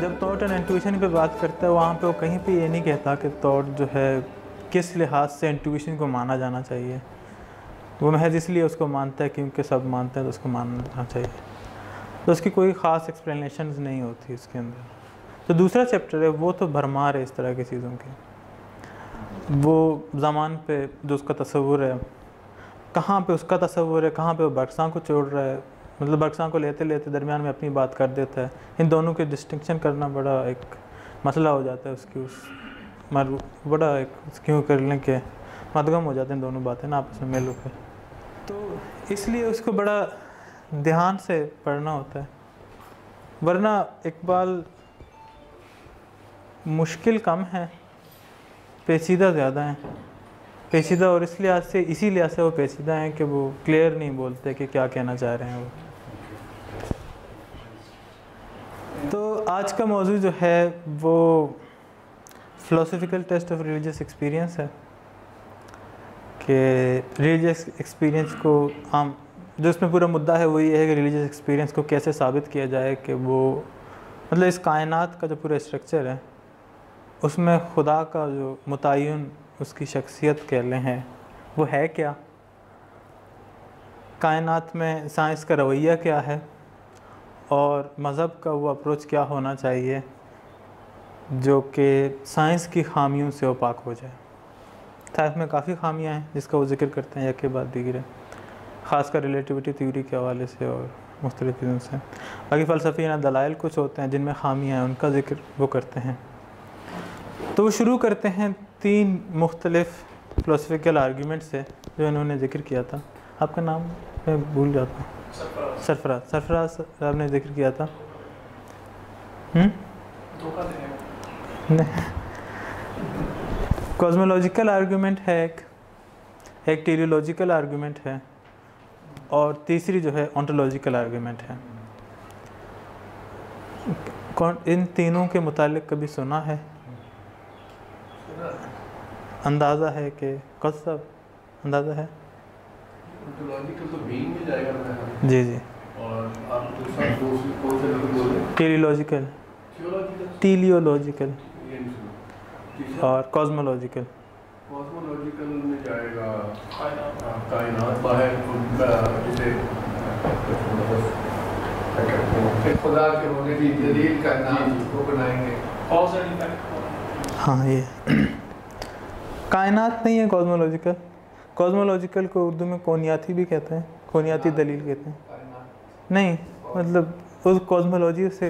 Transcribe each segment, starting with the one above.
जब thought and intuition पे बात करता है वहाँ पे वो कहीं पे ये नहीं कहता कि थॉट जो है किस लिहाज से इंट्यूशन को माना जाना चाहिए। वो महज इसलिए उसको मानता है क्योंकि सब मानते हैं तो उसको मानना चाहिए, तो उसकी कोई ख़ास एक्सप्लेनेशंस नहीं होती उसके अंदर। तो दूसरा चैप्टर है वो तो भरमार है इस तरह की चीज़ों की। वो ज़मान पे जो उसका तसव्वुर है, कहाँ पे उसका तसव्वुर है, कहाँ पे वो बरसां को छोड़ रहा है, मतलब बरसां को लेते लेते दरमियान में अपनी बात कर देता है। इन दोनों के डिस्टिंक्शन करना बड़ा एक मसला हो जाता है उसकी, उस बड़ा एक क्यों करने के मदगम हो जाते हैं दोनों बातें ना आपस में मिल के। तो इसलिए उसको बड़ा ध्यान से पढ़ना होता है, वरना इकबाल मुश्किल कम है, पेचीदा ज़्यादा हैं। पेचीदा और इसी लिहाज से वो पेचीदा हैं कि वो क्लियर नहीं बोलते कि क्या कहना चाह रहे हैं वो। तो आज का मौजू जो है वो फ़िलोसॉफ़िकल टेस्ट ऑफ रिलीजियस एक्सपीरियंस है कि रिलीजियस एक्सपीरियंस को हम जो इसमें पूरा मुद्दा है वो ये है कि रिलीजियस एक्सपीरियंस को कैसे साबित किया जाए कि वो मतलब इस कायनात का जो पूरा स्ट्रक्चर है उसमें खुदा का जो मुतय्यन उसकी शख्सियत कह लें हैं वो है क्या, कायनात में साइंस का रवैया क्या है और मज़हब का वो अप्रोच क्या होना चाहिए जो कि साइंस की खामियों से ओपाक हो जाए। साइंस में काफ़ी खामियां हैं जिसका वो जिक्र करते हैं, एक के बाद दीगरे, ख़ासकर रिलेटिविटी थ्योरी के हवाले से और मुख्तलिफ़ चीज़ों से। बाकी फ़लसफ़ी दलाइल कुछ होते हैं जिनमें खामियां हैं, उनका जिक्र वो करते हैं। तो वो शुरू करते हैं 3 मुख्तलिफ़ फ़िलोसॉफ़िकल आर्ग्यूमेंट से जो इन्होंने जिक्र किया था। आपका नाम मैं भूल जाता हूँ। सरफराज साहब ने जिक्र किया था। नहीं, कॉस्मोलॉजिकल आर्ग्यूमेंट है एक टेलियोलॉजिकल आर्ग्यूमेंट है और तीसरी जो है ओंटोलॉजिकल आर्ग्यूमेंट है। इन तीनों के मुतालिक कभी सुना है, अंदाज़ा है कि कौन सा अंदाज़ा है? तो बीइंग में जाएगा जी जी। और आप दूसरा कौन से बोल रहे हैं? टेलियोलॉजिकल, टेलियोलॉजिकल और कॉस्मोलॉजिकल। कॉस्मोलॉजिकल में जाएगा कायनात बाहर जिसे खुदा के होने की दलील का नाम वो बनाएंगे। हाँ, ये कायनात नहीं है कॉस्मोलॉजिकल। कॉस्मोलॉजिकल को उर्दू में कौनियाती भी कहते हैं, कौनियाती दलील कहते हैं। नहीं, मतलब उस कॉस्मोलॉजी से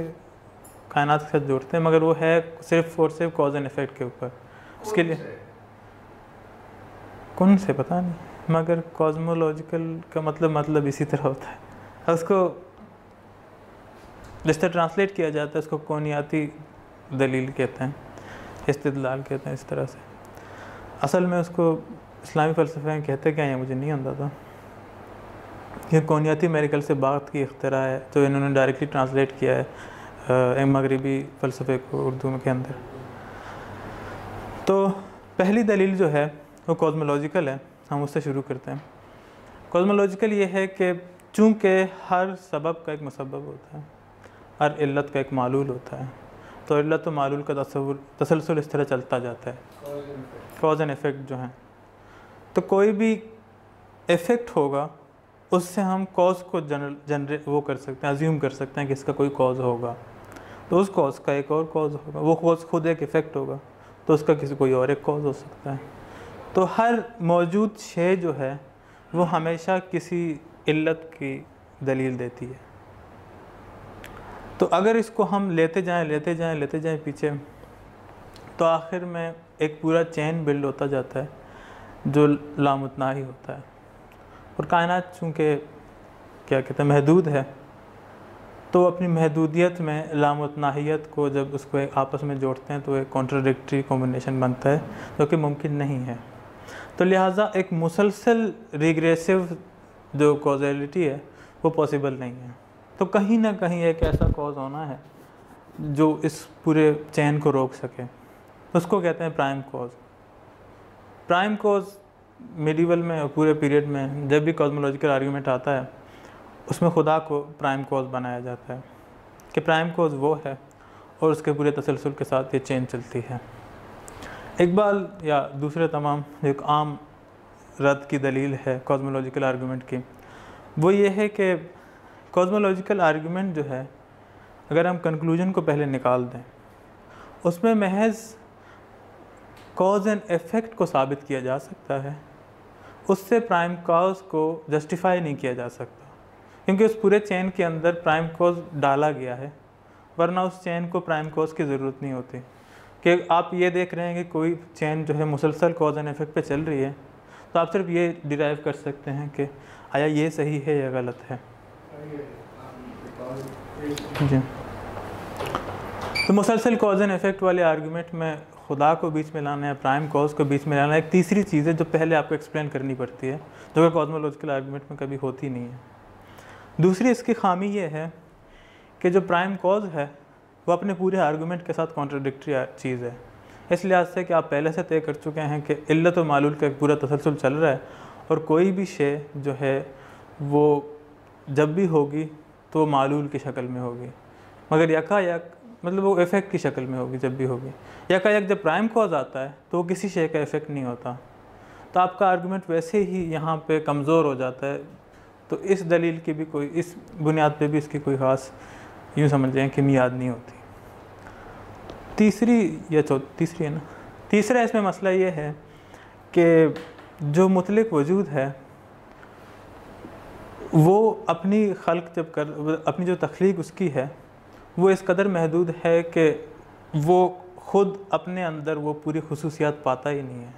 कायनात के साथ जोड़ते हैं, मगर वो है सिर्फ और सिर्फ कॉज एंड इफेक्ट के ऊपर। उसके लिए कौन से पता नहीं, मगर कॉस्मोलॉजिकल का मतलब इसी तरह होता है। उसको जिस तरह ट्रांसलेट किया जाता है उसको कौनियाती दलील कहते हैं, इस्तिदलाल कहते हैं, इस तरह से। असल में उसको इस्लामी फ़लसफ़े कहते क्या है मुझे नहीं आता था। ये कौनियाती मेरिकल से बात की इख्तिरा है जो इन्होंने डायरेक्टली ट्रांसलेट किया है मगरिबी फ़लसफ़े को उर्दू में के अंदर। तो पहली दलील जो है वो कॉस्मोलॉजिकल है, हम उससे शुरू करते हैं। कॉस्मोलॉजिकल ये है कि चूँकि हर सबब का एक मुसब्बब होता है, हर इल्लत का एक मालूल होता है, तो इल्लत और मालूल का तसलसल इस तरह चलता जाता है, कॉज एंड इफ़ेक्ट जो हैं। तो कोई भी इफ़ेक्ट होगा उससे हम कॉज को जनरेट वो कर सकते हैं, अज्यूम कर सकते हैं कि इसका कोई कॉज होगा, तो उस कॉज का एक और कॉज होगा, वो कॉज खुद एक इफ़ेक्ट होगा तो उसका किसी कोई और एक कॉज हो सकता है। तो हर मौजूद शे जो है वो हमेशा किसी इल्लत की दलील देती है। तो अगर इसको हम लेते जाएं पीछे, तो आखिर में एक पूरा चेन बिल्ड होता जाता है जो लामुतनाही होता है। और कायनात चूँकि क्या कहते हैं महदूद है, तो अपनी महदूदियत में लामुतनाहियत को जब उसको एक आपस में जोड़ते हैं तो एक कॉन्ट्राडिक्टरी कॉम्बिनेशन बनता है जो कि मुमकिन नहीं है। तो लिहाजा एक मुसलसल रिग्रेसिव जो कॉजलिटी है वो पॉसिबल नहीं है। तो कहीं ना कहीं एक ऐसा कॉज होना है जो इस पूरे चेन को रोक सके, उसको कहते हैं prime cause. Prime cause medieval में और पूरे पीरियड में जब भी कॉस्मोलॉजिकल आर्गूमेंट आता है उसमें खुदा को प्राइम कॉज बनाया जाता है कि प्राइम कॉज वो है और उसके पूरे तसलसल के साथ ये चेन चलती है। इकबाल या दूसरे तमाम एक आम रद्द की दलील है कॉस्मोलॉजिकल आर्गूमेंट की, वो ये है कि कॉस्मोलॉजिकल आर्गूमेंट जो है, अगर हम कंक्लूजन को पहले निकाल दें, उसमें महज कॉज एंड इफ़ेक्ट को साबित किया जा सकता है, उससे प्राइम कॉज को जस्टिफाई नहीं किया जा सकता, क्योंकि उस पूरे चेन के अंदर प्राइम कॉज डाला गया है, वरना उस चेन को प्राइम कॉज की ज़रूरत नहीं होती। कि आप ये देख रहे हैं कि कोई चेन जो है मुसलसल कॉज एंड इफ़ेक्ट पे चल रही है, तो आप सिर्फ ये डिराइव कर सकते हैं कि आया ये सही है या गलत है। जी, तो मुसलसल कॉज एंड इफ़ेक्ट वाले आर्गूमेंट में खुदा को बीच में लाना है, प्राइम कॉज को बीच में लाना, एक तीसरी चीज़ है जो पहले आपको एक्सप्लेन करनी पड़ती है, जो कि कॉस्मोलॉजिकल आर्गूमेंट में कभी होती नहीं है। दूसरी इसकी खामी ये है कि जो प्राइम कॉज है वो अपने पूरे आर्गूमेंट के साथ कॉन्ट्रडिक्टरी चीज़ है। इस लिहाज से कि आप पहले से तय कर चुके हैं कि इल्लत व मालूल का एक पूरा तसलसल चल रहा है, और कोई भी शे जो है वो जब भी होगी तो वो मालूल की शक्ल में होगी, मगर यकायक मतलब वो इफ़ेक्ट की शक्ल में होगी जब भी होगी। यकायक जब प्राइम कॉज आता है तो वो किसी शे का इफ़ेक्ट नहीं होता, तो आपका आर्गूमेंट वैसे ही यहाँ पे कमज़ोर हो जाता है। तो इस दलील की भी कोई, इस बुनियाद पे भी इसकी कोई ख़ास यूँ समझ जाएँ कि मियाद नहीं होती। तीसरी है ना, तीसरा इसमें मसला ये है कि जो मुतलक वजूद है वो अपनी खल्क जब कर, अपनी जो तख्लीक उसकी है वो इस कदर महदूद है कि वो ख़ुद अपने अंदर वो पूरी खुसूसियात पाता ही नहीं है,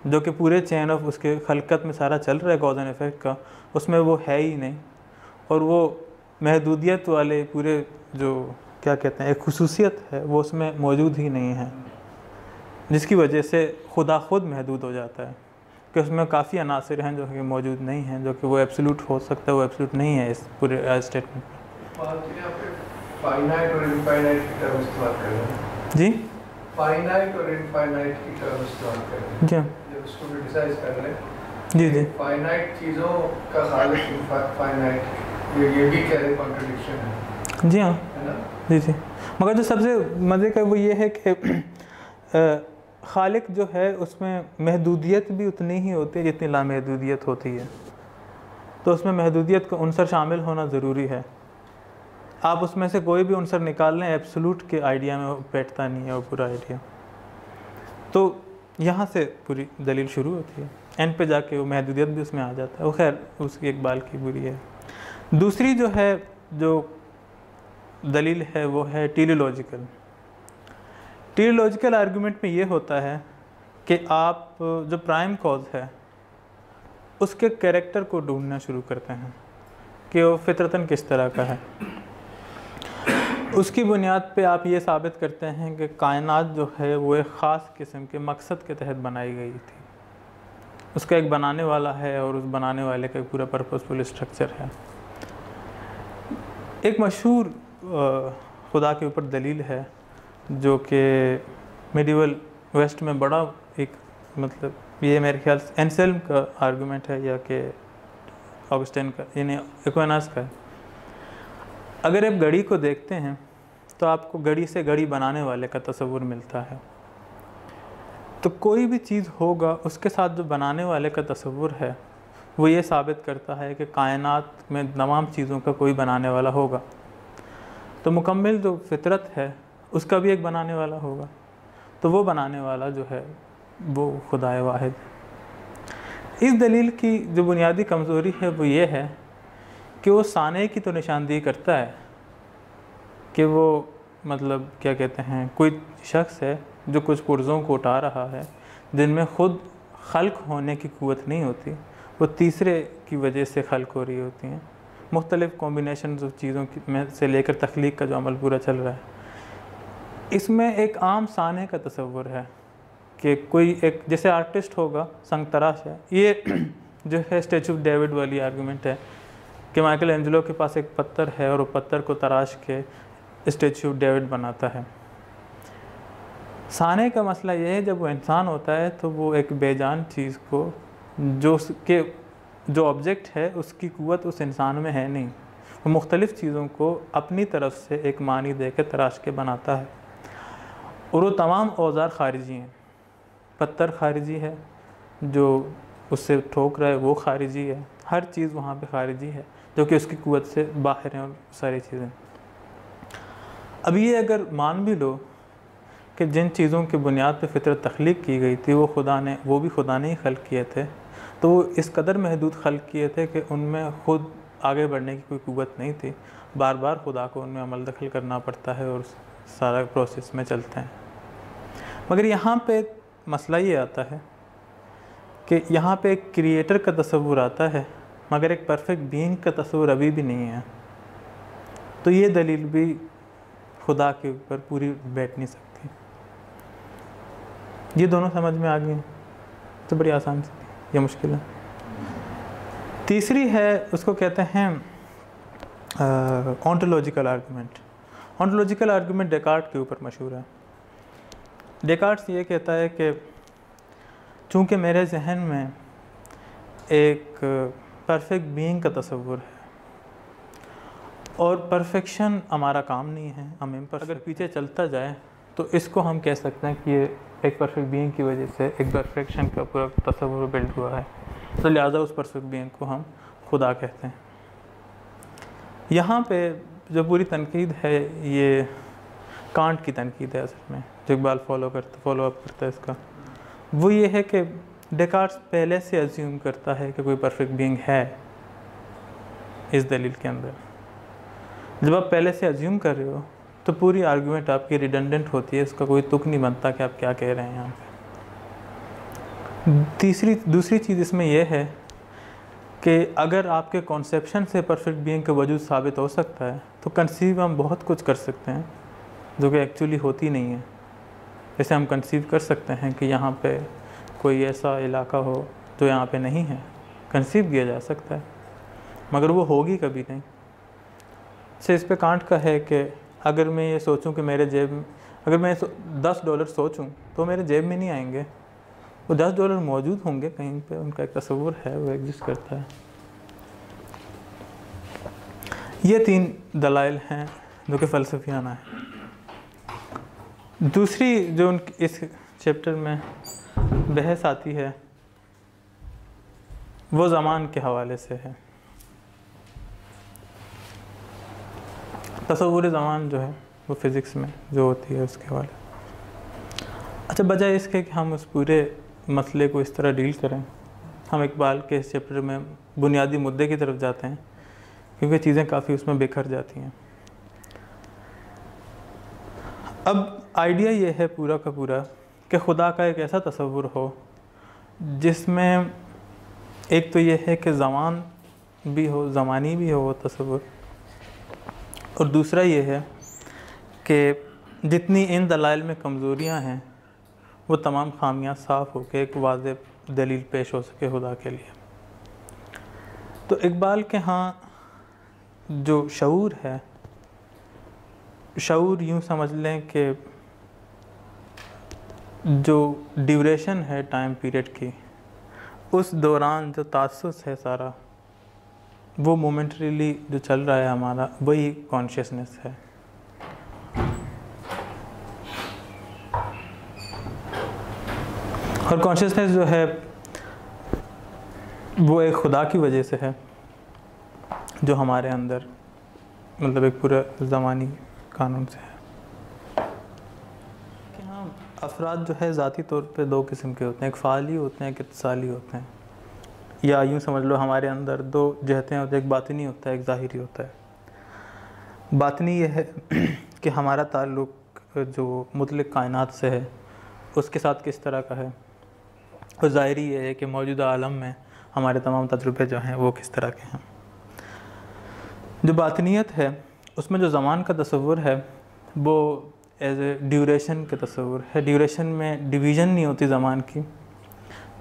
जो कि पूरे चैन ऑफ उसके खलकत में सारा चल रहा है कॉज एंड इफ़ेक्ट का, उसमें वो है ही नहीं। और वो महदूदियत वाले पूरे जो क्या कहते हैं एक खुसूसियत है वो उसमें मौजूद ही नहीं है, जिसकी वजह से खुदा खुद महदूद हो जाता है कि उसमें काफ़ी अनासिर हैं जो कि मौजूद नहीं हैं, जो कि वो एब्सोल्यूट हो सकता है, वो एब्सोल्यूट नहीं है इस पूरे स्टेटमेंट में। फाइनाइट और इनफाइनाइट की टर्म इस्तेमाल कर रहे हैं जी, फाइनाइट और इनफाइनाइट की टर्म इस्तेमाल कर रहे हैं जी जब उसको क्रिटिसाइज कर रहे हैं। जी जी फाइनाइट चीज़ों का खालिक इनफाइनाइट, ये भी कह रहे कॉन्ट्रडिक्शन है। जी हाँ, है ना? जी जी। मगर जो सबसे मज़े का वो ये है कि खालिक जो है उसमें महदूदियत भी उतनी ही होती है जितनी लामहदूदियत होती है, तो उसमें महदूदियत का उनसर शामिल होना ज़रूरी है। आप उसमें से कोई भी उनसर निकाल लें, एब्सोल्यूट के आइडिया में बैठता नहीं है वो पूरा आइडिया। तो यहाँ से पूरी दलील शुरू होती है, एंड पे जाके वो महदूदियत भी उसमें आ जाता है। वो खैर उसकी इकबाल की बुरी है। दूसरी जो है जो दलील है वो है टेलीलॉजिकल। टेलीलॉजिकल आर्गूमेंट में ये होता है कि आप जो प्राइम कॉज है उसके कैरेक्टर को ढूंढना शुरू करते हैं कि वो फितरतन किस तरह का है। उसकी बुनियाद पे आप ये साबित करते हैं कि कायनात जो है वो एक ख़ास किस्म के मकसद के तहत बनाई गई थी, उसका एक बनाने वाला है और उस बनाने वाले का एक पूरा पर्पसफुल स्ट्रक्चर है। एक मशहूर खुदा के ऊपर दलील है जो कि मिडिवल वेस्ट में बड़ा एक मतलब ये मेरे ख्याल से एंसेल्म का आर्गूमेंट है या कि ऑगस्टाइन का, यानी एक्विनास का है। अगर आप घड़ी को देखते हैं तो आपको घड़ी से घड़ी बनाने वाले का तस्वुर मिलता है। तो कोई भी चीज़ होगा उसके साथ जो बनाने वाले का तस्वुर है वो ये साबित करता है कि कायनात में तमाम चीज़ों का कोई बनाने वाला होगा। तो मुकम्मल जो फितरत है उसका भी एक बनाने वाला होगा, तो वो बनाने वाला जो है वो खुदाए वाहिद। इस दलील की जो बुनियादी कमज़ोरी है वो ये है कि वो साने की तो निशानदेही करता है कि वो मतलब क्या कहते हैं कोई शख्स है जो कुछ पुर्ज़ों को उठा रहा है जिनमें ख़ुद खल्क होने की क़ुव्वत नहीं होती, वो तीसरे की वजह से खल्क हो रही होती हैं। मुख्तलिफ़ कॉम्बिनेशन ऑफ चीज़ों की में से लेकर तख्लीक का जो अमल पूरा चल रहा है, इसमें एक आम साने का तस्वुर है कि कोई एक जैसे आर्टिस्ट होगा संग तराश है। ये जो है स्टैचू ऑफ डेविड वाली आर्गूमेंट है कि माइकल एंजेलो के पास एक पत्थर है और वो पत्थर को तराश के स्टैचू ऑफ डेविड बनाता है। साने का मसला ये है जब वो इंसान होता है तो वो एक बेजान चीज़ को जो उसके जो ऑब्जेक्ट है उसकी क़ुव्वत उस इंसान में है नहीं, वो मुख्तलिफ़ चीज़ों को अपनी तरफ से एक मानी दे के तराश के बनाता है, और वो तमाम औज़ार ख़ारिजी हैं। पत्थर ख़ारिजी है, जो उससे ठोक रहा है वो ख़ारिजी है, हर चीज़ वहाँ पे ख़ारिजी है जो कि उसकी क़ुव्वत से बाहर हैं, और सारी चीज़ें। अब ये अगर मान भी लो कि जिन चीज़ों की बुनियाद पे फ़ितरत तख्लीक़ की गई थी वो भी खुदा ने ही खल्क़ किए थे, तो वो इस कदर महदूद खल्क़ किए थे कि उनमें ख़ुद आगे बढ़ने की कोई क़ुव्वत नहीं थी। बार बार खुदा को उनमें अमल दखल करना पड़ता है और सारा प्रोसेस में चलते हैं। मगर यहाँ पे मसला ये आता है कि यहाँ पे एक क्रिएटर का तसव्वुर आता है, मगर एक परफेक्ट बीइंग का तसव्वुर अभी भी नहीं है। तो ये दलील भी खुदा के ऊपर पूरी बैठ नहीं सकती। ये दोनों समझ में आ गई तो बड़ी आसान सी, ये मुश्किल है। तीसरी है, उसको कहते हैं ontological argument. Ontological argument Descartes के ऊपर मशहूर है। डेकार्ट ये कहता है कि चूँकि मेरे जहन में एक परफेक्ट बीइंग का तसव्वुर है और परफेक्शन हमारा काम नहीं है, हम इम्परफेक्ट, अगर पीछे चलता जाए तो इसको हम कह सकते हैं कि ये एक परफेक्ट बीइंग की वजह से एक परफेक्शन का पूरा तसव्वुर बिल्ड हुआ है, तो लिहाजा उस परफेक्ट बीइंग को हम खुदा कहते हैं। यहाँ पे जो पूरी तनकीद है ये कांट की तनकीद है असल में, जो इकबाल फॉलो अप करता है इसका। वो ये है कि डेकार्ट पहले से अज्यूम करता है कि कोई परफेक्ट बीइंग है इस दलील के अंदर। जब आप पहले से अज्यूम कर रहे हो तो पूरी आर्गूमेंट आपकी रिडंडेंट होती है, इसका कोई तुक नहीं बनता कि आप क्या कह रहे हैं यहाँ पे। दूसरी चीज़ इसमें यह है कि अगर आपके कॉन्सेप्शन से परफेक्ट बीइंग का वजूद साबित हो सकता है तो कंसीव हम बहुत कुछ कर सकते हैं जो कि एक्चुअली होती नहीं है। जैसे हम कंसीव कर सकते हैं कि यहाँ पे कोई ऐसा इलाका हो जो यहाँ पे नहीं है, कंसीव किया जा सकता है, मगर वो होगी कभी नहीं। से इस पे कांट का है कि अगर मैं ये सोचूं कि मेरे जेब में, अगर मैं $10 सोचूं तो मेरे जेब में नहीं आएंगे, वो $10 मौजूद होंगे कहीं पे, उनका एक तस्वुर है, वो एग्जिस्ट करता है। ये 3 दलाइल हैं जो कि फ़लसफ़ियाना है। दूसरी जो इस चैप्टर में बहस आती है वो ज़मान के हवाले से है। तसव्वुर ज़मान जो है वो फ़िज़िक्स में जो होती है उसके हवाले। अच्छा, बजाय इसके कि हम उस पूरे मसले को इस तरह डील करें, हम इकबाल के इस चैप्टर में बुनियादी मुद्दे की तरफ जाते हैं, क्योंकि चीज़ें काफ़ी उसमें बिखर जाती हैं। अब आइडिया ये है पूरा का पूरा कि खुदा का एक ऐसा तसव्वुर हो जिसमें एक तो ये है कि ज़मान भी हो, ज़मानी भी हो वो तसव्वुर, और दूसरा ये है कि जितनी इन दलाइल में कमज़ोरियाँ हैं वो तमाम खामियाँ साफ़ हो के एक वाज़ेह दलील पेश हो सके खुदा के लिए। तो इकबाल के यहाँ जो शऊर है, शऊर यूँ समझ लें कि जो ड्यूरेशन है टाइम पीरियड की, उस दौरान जो तासुस है सारा, वो मोमेंटरीली जो चल रहा है हमारा, वही कॉन्शियसनेस है। और कॉन्शियसनेस जो है वो एक खुदा की वजह से है जो हमारे अंदर, मतलब एक पूरा ज़मानी कानून से है। कि हाँ, अफराद जो है ज़ाती तौर पे 2 किस्म के होते हैं, एक फ़ाली होते हैं, एक इत्तिसाली होते हैं, या यूँ समझ लो हमारे अंदर 2 जहतें होती हैं, एक बातिनी होता है, एक ज़ाहिरी होता है। बातिनी ये है कि हमारा ताल्लुक़ जो मुतलक कायनात से है उसके साथ किस तरह का है, और ज़ाहिरी ये है कि मौजूदा आलम में हमारे तमाम तजुर्बे जो हैं वो किस तरह के हैं। जो बातिनियत है उसमें जो ज़मान का तसव्वुर है वो एज ए ड्यूरेशन का तसव्वुर है। ड्यूरेशन में डिवीज़न नहीं होती ज़मान की,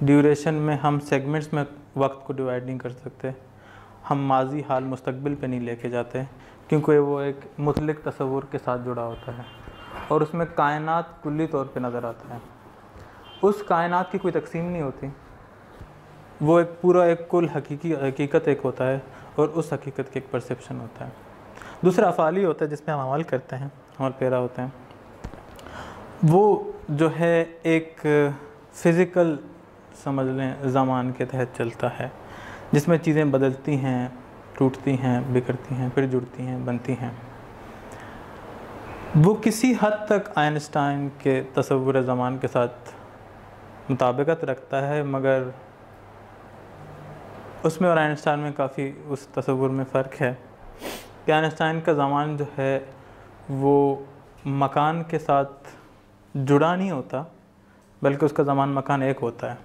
ड्यूरेशन में हम सेगमेंट्स में वक्त को डिवाइड नहीं कर सकते, हम माजी हाल मुस्तकबिल पे नहीं लेके जाते, क्योंकि वो एक मुतलक तसव्वुर के साथ जुड़ा होता है और उसमें कायनात कुल्ली तौर पे नज़र आता है। उस कायनात की कोई तकसीम नहीं होती, वो एक पूरा एक कुल हकीकत एक होता है, और उस हकीकत की एक परसेप्शन होता है। दूसरा अफ़ाली होता है जिसमें हम अमल करते हैं, अमल पेरा होते हैं। वो जो है एक फ़िज़िकल समझ लें ज़मान के तहत चलता है, जिसमें चीज़ें बदलती हैं, टूटती हैं, बिखरती हैं, फिर जुड़ती हैं, बनती हैं। वो किसी हद तक आइंस्टाइन के तसव्वुर ज़मान के साथ मुताबिकत रखता है, मगर उसमें और आइंस्टाइन में काफ़ी उस तसव्वुर में फ़र्क है कि आइंस्टाइन का ज़मान जो है वो मकान के साथ जुड़ा नहीं होता, बल्कि उसका ज़मान मकान एक होता है।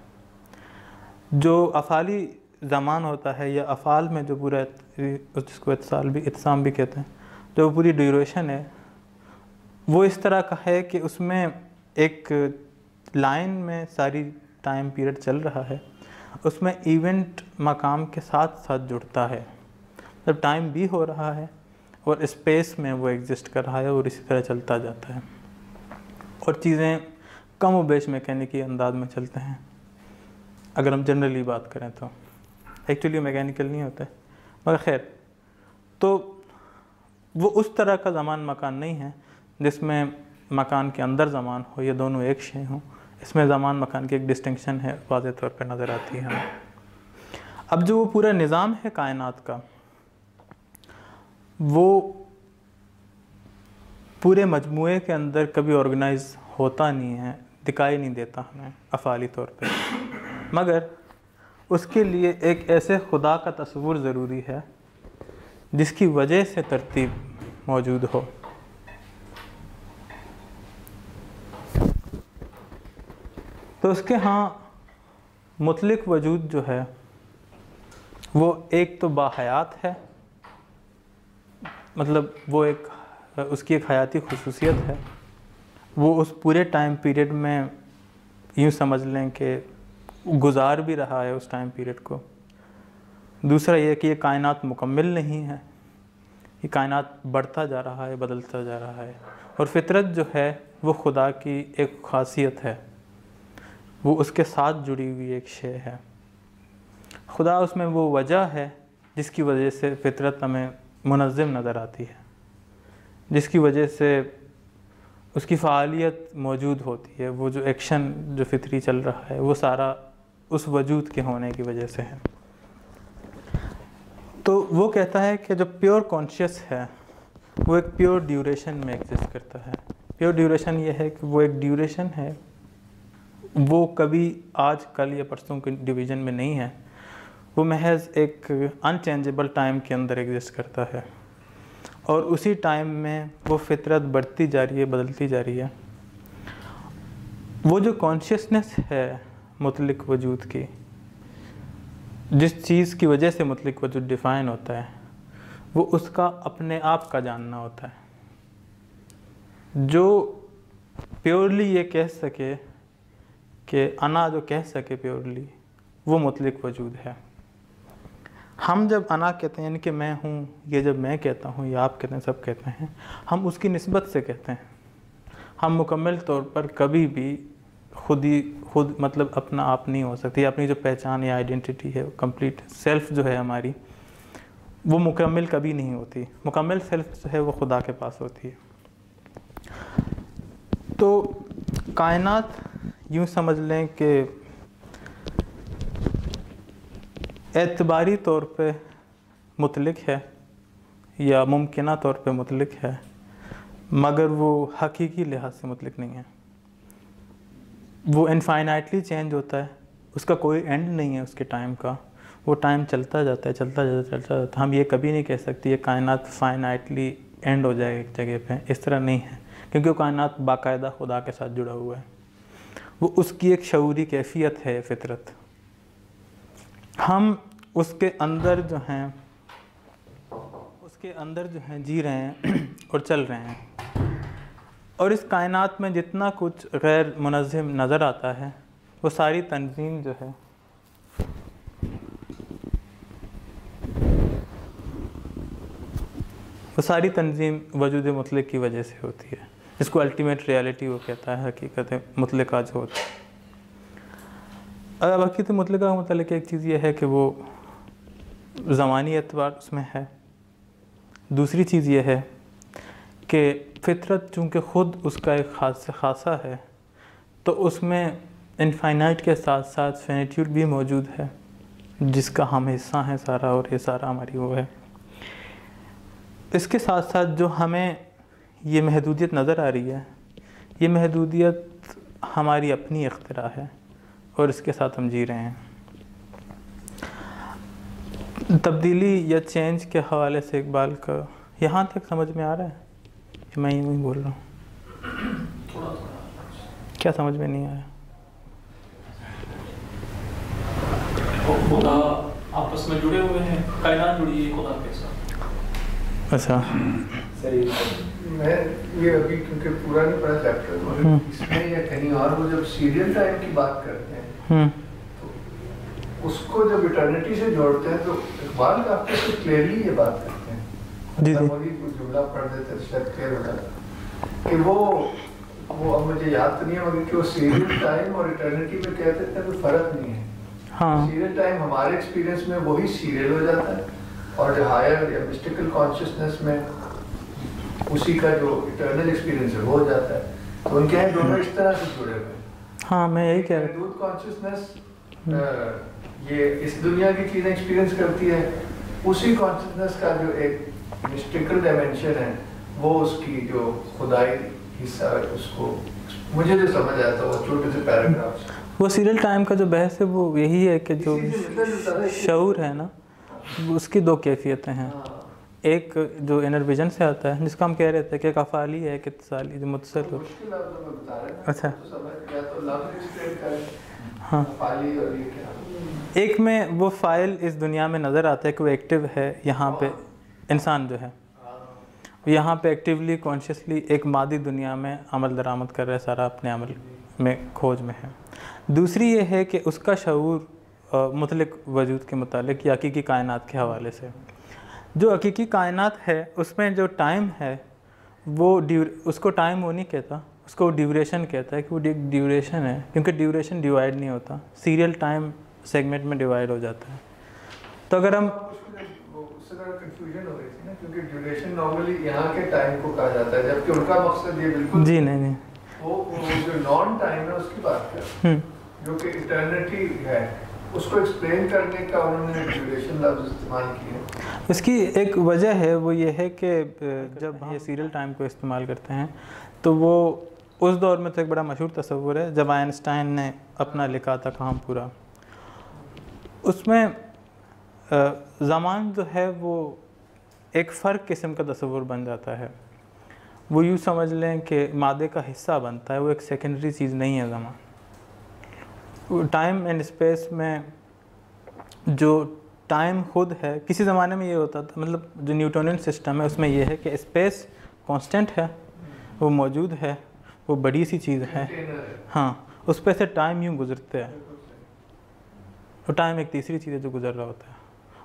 जो अफ़ाली ज़मान होता है या अफ़ाल में जो पूरा, जिसको इत्साम भी कहते हैं, जो पूरी ड्यूरेशन है वो इस तरह का है कि उसमें एक लाइन में सारी टाइम पीरियड चल रहा है, उसमें इवेंट मकाम के साथ साथ जुड़ता है। जब टाइम भी हो रहा है और स्पेस में वो एग्जिस्ट कर रहा है और इसी तरह चलता जाता है, और चीज़ें कम बेश मैकेनिकी अंदाज में चलते हैं। अगर हम जनरली बात करें तो एक्चुअली मैकेनिकल नहीं होता है, मगर खैर, तो वो उस तरह का ज़मान मकान नहीं है जिसमें मकान के अंदर ज़मान हो, ये दोनों एक शे हों। इसमें ज़मान मकान की एक डिस्टिंक्शन है, वाज़ेह तौर पर नज़र आती है हमें। अब जो वो पूरा निज़ाम है कायनात का, वो पूरे मजमूए के अंदर कभी ऑर्गेनाइज होता नहीं है, दिखाई नहीं देता हमें अफ़ाली तौर पे, मगर उसके लिए एक ऐसे खुदा का तस्वुर ज़रूरी है जिसकी वजह से तरतीब मौजूद हो। तो उसके यहाँ मुतलिक वजूद जो है वो एक तो बाहयात है, मतलब वो एक उसकी एक हयाती खुसूसियत है, वो उस पूरे टाइम पीरियड में यूँ समझ लें कि गुजार भी रहा है उस टाइम पीरियड को। दूसरा ये कि ये कायनात मुकम्मिल नहीं है, ये कायनात बढ़ता जा रहा है, बदलता जा रहा है। और फितरत जो है वो खुदा की एक खासियत है, वो उसके साथ जुड़ी हुई एक शे है। खुदा उसमें वो वजह है जिसकी वजह से फितरत हमें मुनज़्ज़म नज़र आती है, जिसकी वजह से उसकी फ़ालियत मौजूद होती है। वो जो एक्शन जो फितरी चल रहा है वो सारा उस वजूद के होने की वजह से है। तो वो कहता है कि जो प्योर कॉन्शियस है वो एक प्योर ड्यूरेशन में एग्जिस्ट करता है। प्योर ड्यूरेशन ये है कि वो एक ड्यूरेशन है, वो कभी आज कल या परसों के डिवीज़न में नहीं है, वो महज एक अनचेंजेबल टाइम के अंदर एग्जिस्ट करता है, और उसी टाइम में वो फितरत बढ़ती जा रही है, बदलती जा रही है। वो जो कॉन्शियसनेस है मुतलिक वजूद की, जिस चीज़ की वजह से मुतलिक वजूद डिफ़ाइन होता है, वो उसका अपने आप का जानना होता है। जो प्योरली ये कह सके कि अना जो कह सके प्योरली, वो मुतलिक वजूद है। हम जब अना कहते हैं, यानी कि मैं हूँ, ये जब मैं कहता हूँ या आप कहते हैं, सब कहते हैं, हम उसकी निस्बत से कहते हैं। हम मुकम्मल तौर पर कभी भी खुद मतलब अपना आप नहीं हो सकती। अपनी जो पहचान या आइडेंटिटी है, कंप्लीट सेल्फ जो है हमारी, वो मुकम्मल कभी नहीं होती। मुकम्मल सेल्फ जो है वो खुदा के पास होती है। तो कायनात यूँ समझ लें कि एतबारी तौर पे मुतलिक है या मुमकिना तौर पे मुतलिक है, मगर वो हकीकी लिहाज से मुतलिक नहीं है। वो इनफाइनाइटली चेंज होता है, उसका कोई एंड नहीं है उसके टाइम का। वो टाइम चलता जाता है, चलता जाता है। हम ये कभी नहीं कह सकते ये कायनात फाइनाइटली एंड हो जाए एक जगह पे, इस तरह नहीं है, क्योंकि वो कायनात बाकायदा खुदा के साथ जुड़ा हुआ है। वो उसकी एक शऊरी कैफियत है फितरत। हम उसके अंदर जो हैं जी रहे हैं और चल रहे हैं। और इस कायनात में जितना कुछ गैर मुनज़्ज़म नज़र आता है, वो सारी तंजीम जो है वो सारी तंजीम वजूद मुतलक की वजह से होती है, जिसको अल्टीमेट रियलिटी वो कहता है, हकीकत मुतलका जो होता है। अब हकीकत मुतलका का मतलब एक चीज़ ये है कि वो ज़मानी एतबार उसमें है। दूसरी चीज़ ये है कि फितरत चूँकि ख़ुद उसका एक ख़ासा है, तो उसमें इनफाइनाइट के साथ साथ फिनिट्यूड भी मौजूद है, जिसका हम हिस्सा हैं सारा, और ये सारा हमारी वो है। इसके साथ साथ जो हमें ये महदूदियत नज़र आ रही है, ये महदूदियत हमारी अपनी इख्तिरा है और इसके साथ हम जी रहे हैं। तब्दीली या चेंज के हवाले से इकबाल का यहाँ तक समझ में आ रहा है कि मैं यूँ ही बोल रहा हूँ? क्या समझ में नहीं आया? खुदा आपस में जुड़े हुए हैं, कायनात जुड़ी है खुदा के साथ। अच्छा, सही। मैं ये अभी क्योंकि पूरा नहीं पढ़ा चैप्टर, मगर इसमें या कहीं और वो जब सीरियल टाइम की बात करते हैं तो उसको जब इटर्निटी से जोड़ते हैं तो इकबाल काफी से क्लियरली ये बात करते हैं। जी जी। मोदी कुछ जुमला पढ़ देते तो शायद क्लियर हो जाता कि वो अब मुझे याद तो नहीं है, मगर कि वो सीरियल टाइम और इटर्निटी में कहते थे कोई फर्क नहीं है। हाँ, सीरियल टाइम हमारे एक्सपीरियंस में वही सीरियल हो जाता है, और जो हायर या मिस्टिकल कॉन्शियसनेस में उसी का जो इटर्नल एक्सपीरियंस है वो हो जाता है। तो उनके हैं दोनों इस तरह से जुड़े हुए हैं। हाँ, मैं यही कह रहा हूँ। महदूद कॉन्शियसनेस ये इस दुनिया की चीज़ें एक्सपीरियंस करती है, उसी कॉन्शियसनेस का जो एक मिस्टिकल डायमेंशन है वो उसकी जो खुदाई हिस्सा है, उसको मुझे जो समझ आता है वो छोटे से पैराग्राफ्स। वो सीरियल टाइम का जो बहस है वो यही है कि जो शऊर है ना, उसकी दो कैफियतें हैं। एक जो इनर विजन से आता है, जिसको हम कह रहे थे कि एक अफ़ाली है, एक इत्तिसाली, जो मुत्तसिल हो। अच्छा, हाँ, एक में वो फ़ाइल इस दुनिया में नज़र आता है कि वो एक्टिव है, यहाँ पे इंसान जो है यहाँ पे एक्टिवली कॉन्शियसली एक मादी दुनिया में अमल दरामद कर रहा है, सारा अपने अमल में खोज में है। दूसरी ये है कि उसका शऊर मुतलिक वजूद के मुतालिक या हकीकी कायनात के हवाले से, जो हकीकी कायनात है उसमें जो टाइम है वो उसको टाइम वो नहीं कहता, उसको ड्यूरेशन कहता है कि वो एक ड्यूरेशन है, क्योंकि ड्यूरेशन डिवाइड नहीं होता, सीरियल टाइम सेगमेंट में डिवाइड हो जाता है। तो अगर हम कंफ्यूजन हो रही थी ना, क्योंकि ड्यूरेशन नॉर्मली यहाँ के टाइम को कहा जाता है, जबकि उनका मकसद ये बिल्कुल जी नहीं, वो जो नॉन टाइम है उसकी बात कर, जो कि इटर्निटी है, उसको एक्सप्लेन करने का उन्होंने ड्यूरेशन लफ्ज़ इस्तेमाल किया। इसकी एक वजह है, वो ये है कि जब ये सीरियल टाइम को इस्तेमाल करते हैं तो वो उस दौर में तो एक बड़ा मशहूर तस्वुर है जब आइंस्टाइन ने अपना लिखा था काम पूरा, उसमें ज़मान जो है वो एक फ़र्क किस्म का तस्वुर बन जाता है। वो यूँ समझ लें कि मादे का हिस्सा बनता है, वो एक सेकेंडरी चीज़ नहीं है ज़मान। टाइम एंड स्पेस में जो टाइम खुद है, किसी ज़माने में ये होता था, मतलब जो न्यूटोनियन सिस्टम है उसमें ये है कि स्पेस कांस्टेंट है, वो मौजूद है, वो बड़ी सी चीज़ है, हाँ, उस पर से टाइम यूँ गुजरते हैं, तो टाइम एक तीसरी चीज़ है जो गुजर रहा होता है।